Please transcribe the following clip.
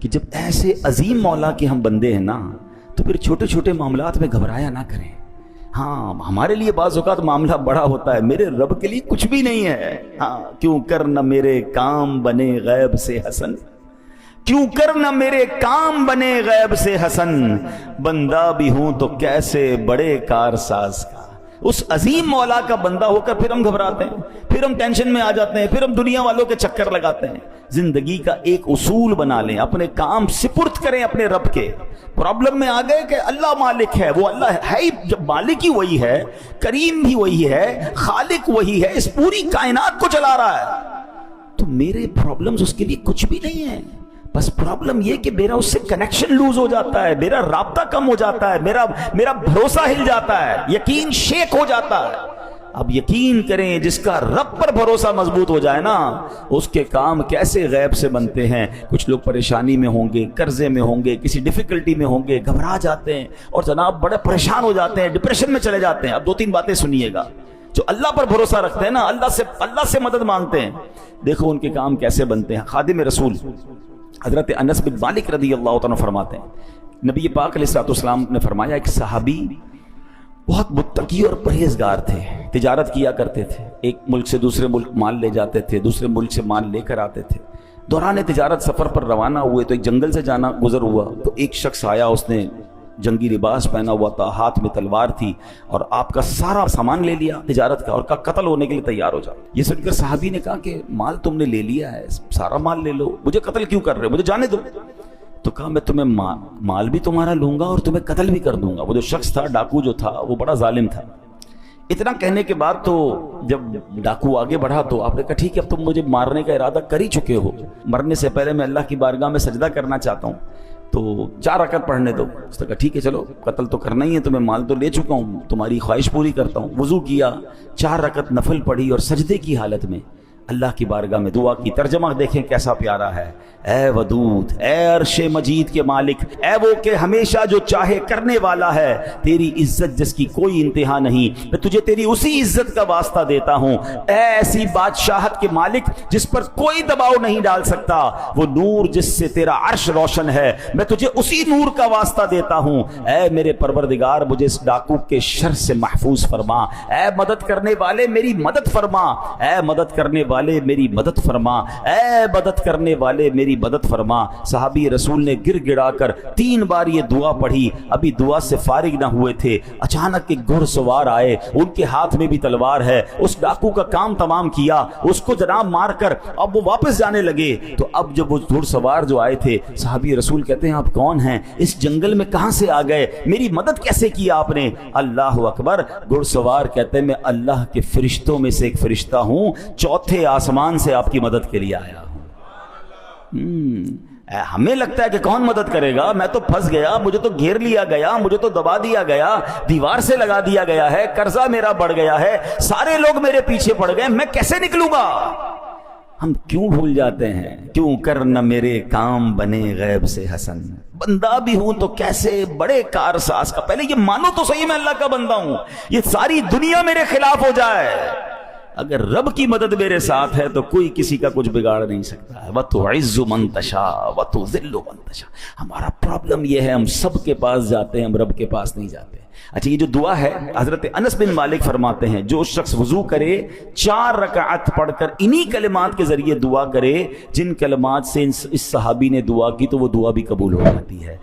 کہ جب ایسے عظیم مولا کے ہم بندے ہیں نا تو پھر چھوٹے چھوٹے معاملات میں گھبرایا نہ کریں. ہاں ہمارے لیے بعض اوقات معاملہ بڑا ہوتا ہے، میرے رب کے لیے کچھ بھی نہیں ہے. ہاں کیوں کر نہ میرے کام بنے غیب سے حسن، کیوں کر نہ میرے کام بنے غیب سے حسن، بندہ بھی ہوں تو کیسے بڑے کارساز کا. اس عظیم مولا کا بندہ ہو کر پھر ہم گھبراتے ہیں، پھر ہم ٹینشن میں آ جاتے ہیں، پھر ہم دنیا والوں کے چکر لگاتے ہیں. زندگی کا ایک اصول بنا لیں، اپنے کام سپرد کریں اپنے رب کے. پرابلم میں آ گئے کہ اللہ مالک ہے، وہ اللہ ہے ہی، جب مالک ہی وہی ہے، کریم بھی وہی ہے، خالق وہی ہے، اس پوری کائنات کو چلا رہا ہے، تو میرے پرابلمز اس کے لیے کچھ بھی نہیں ہیں. بس پرابلم یہ کہ میرا اس سے کنیکشن لوز ہو جاتا ہے، میرا رابطہ کم ہو جاتا ہے، میرا بھروسہ ہل جاتا ہے، یقین شیک ہو جاتا ہے. اب یقین کریں جس کا رب پر بھروسہ مضبوط ہو جائے نا، اس کے کام کیسے غیب سے بنتے ہیں. کچھ لوگ پریشانی میں ہوں گے، قرضے میں ہوں گے، کسی ڈیفیکلٹی میں ہوں گے، گھبرا جاتے ہیں اور جناب بڑے پریشان ہو جاتے ہیں، ڈپریشن میں چلے جاتے ہیں. اب 2-3 باتیں سنیے گا. جو اللہ پر بھروسہ رکھتے ہیں نا، اللہ سے مدد مانگتے ہیں، دیکھو ان کے کام کیسے بنتے ہیں. خادم رسول حضرت انس بن مالک رضی اللہ تعالیٰ فرماتے ہیں، نبی پاک علیہ الصلوۃ والسلام نے فرمایا ایک صحابی بہت متقی اور پرہیزگار تھے، تجارت کیا کرتے تھے، ایک ملک سے دوسرے ملک مال لے جاتے تھے، دوسرے ملک سے مال لے کر آتے تھے. دوران تجارت سفر پر روانہ ہوئے تو ایک جنگل سے جانا گزر ہوا، تو ایک شخص آیا، اس نے جنگی لباس پہنا ہوا تھا، ہاتھ میں تلوار تھی، اور آپ کا سارا سامان لے لیا تجارت کا اور کا قتل ہونے کے لیے تیار ہو جا. یہ سن کر صحابی نے کہا کہ مال تم نے لے لیا ہے، سارا مال لے لو، مجھے قتل کیوں کر رہے ہو، مجھے جانے دو. تو کہا میں تمہیں مال بھی تمہارا لوں گا اور تمہیں قتل بھی کر دوں گا. وہ جو شخص تھا، ڈاکو جو تھا، وہ بڑا ظالم تھا. اتنا کہنے کے بعد تو جب ڈاکو آگے بڑھا تو آپ نے کہا ٹھیک ہے اب تم مجھے مارنے کا ارادہ کر ہی چکے ہو، مرنے سے پہلے میں اللہ کی بارگاہ میں سجدہ کرنا چاہتا ہوں، تو 4 رکعت پڑھنے دو. اس نے کہا ٹھیک ہے چلو، قتل تو کرنا ہی ہے، تمہیں مال تو لے چکا ہوں، تمہاری خواہش پوری کرتا ہوں. وضو کیا، 4 رکعت نفل پڑھی اور سجدے کی حالت میں اللہ کی بارگاہ میں دعا کی. ترجمہ دیکھیں کیسا پیارا ہے. اے ودود، اے عرش مجید کے مالک، اے وہ کہ ہمیشہ جو چاہے کرنے والا ہے، تیری عزت جس کی کوئی انتہا نہیں، میں تجھے تیری اسی عزت کا واسطہ دیتا ہوں. اے ایسی بادشاہت کے مالک جس پر کوئی دباؤ نہیں ڈال سکتا، وہ نور جس سے تیرا عرش روشن ہے، میں تجھے اسی نور کا واسطہ دیتا ہوں. اے میرے پروردگار، مجھے اس ڈاکو کے شر سے محفوظ فرما. اے مدد کرنے والے میری مدد فرما، اے مدد کرنے والے میری مدد فرما، اے مدد کرنے والے میری مدد فرما. صحابی رسول نے گر گڑا کر 3 بار یہ دعا پڑھی. ابھی دعا سے فارغ نہ ہوئے تھے، اچانک ایک گھڑ سوار آئے، ان کے ہاتھ میں بھی تلوار ہے. اس ڈاکو کا کام تمام کیا، اس کو جناب مار کر اب وہ واپس جانے لگے. تو اب جب وہ گھڑ سوار جو آئے تھے، صحابی رسول کہتے ہیں آپ کون ہیں، اس جنگل میں کہاں سے آ گئے، میری مدد کیسے کی آپ نے؟ اللہ اکبر. گھڑ سوار کہتے ہیں میں اللہ کے فرشتوں میں سے ایک فرشتہ ہوں، 4تھے آسمان سے آپ کی مدد کے لیے آیا ہوں. ہمیں لگتا ہے کہ کون مدد کرے گا، میں تو پھنس گیا، مجھے تو گھیر لیا گیا، مجھے تو دبا دیا گیا، دیوار سے لگا دیا گیا ہے، قرضہ میرا بڑھ گیا ہے، سارے لوگ میرے پیچھے پڑ گئے، میں کیسے نکلوں گا؟ ہم کیوں بھول جاتے ہیں؟ کیوں کر نہ میرے کام بنے غیب سے حسن، بندہ بھی ہوں تو کیسے بڑے کارساز کا. پہلے یہ مانو تو صحیح میں اللہ کا بندہ ہوں، یہ ساری دنیا میرے خلاف ہو جائے، اگر رب کی مدد میرے ساتھ ہے تو کوئی کسی کا کچھ بگاڑ نہیں سکتا ہے. وَتُعِزُّ مَن تَشَاءُ وَتُذِلُّ مَن تَشَاءُ. ہمارا پرابلم یہ ہے ہم سب کے پاس جاتے ہیں، ہم رب کے پاس نہیں جاتے. اچھا یہ جو دعا ہے، حضرت انس بن مالک فرماتے ہیں جو شخص وضو کرے 4 رکعت پڑھ کر انہی کلمات کے ذریعے دعا کرے جن کلمات سے اس صحابی نے دعا کی، تو وہ دعا بھی قبول ہو جاتی ہے.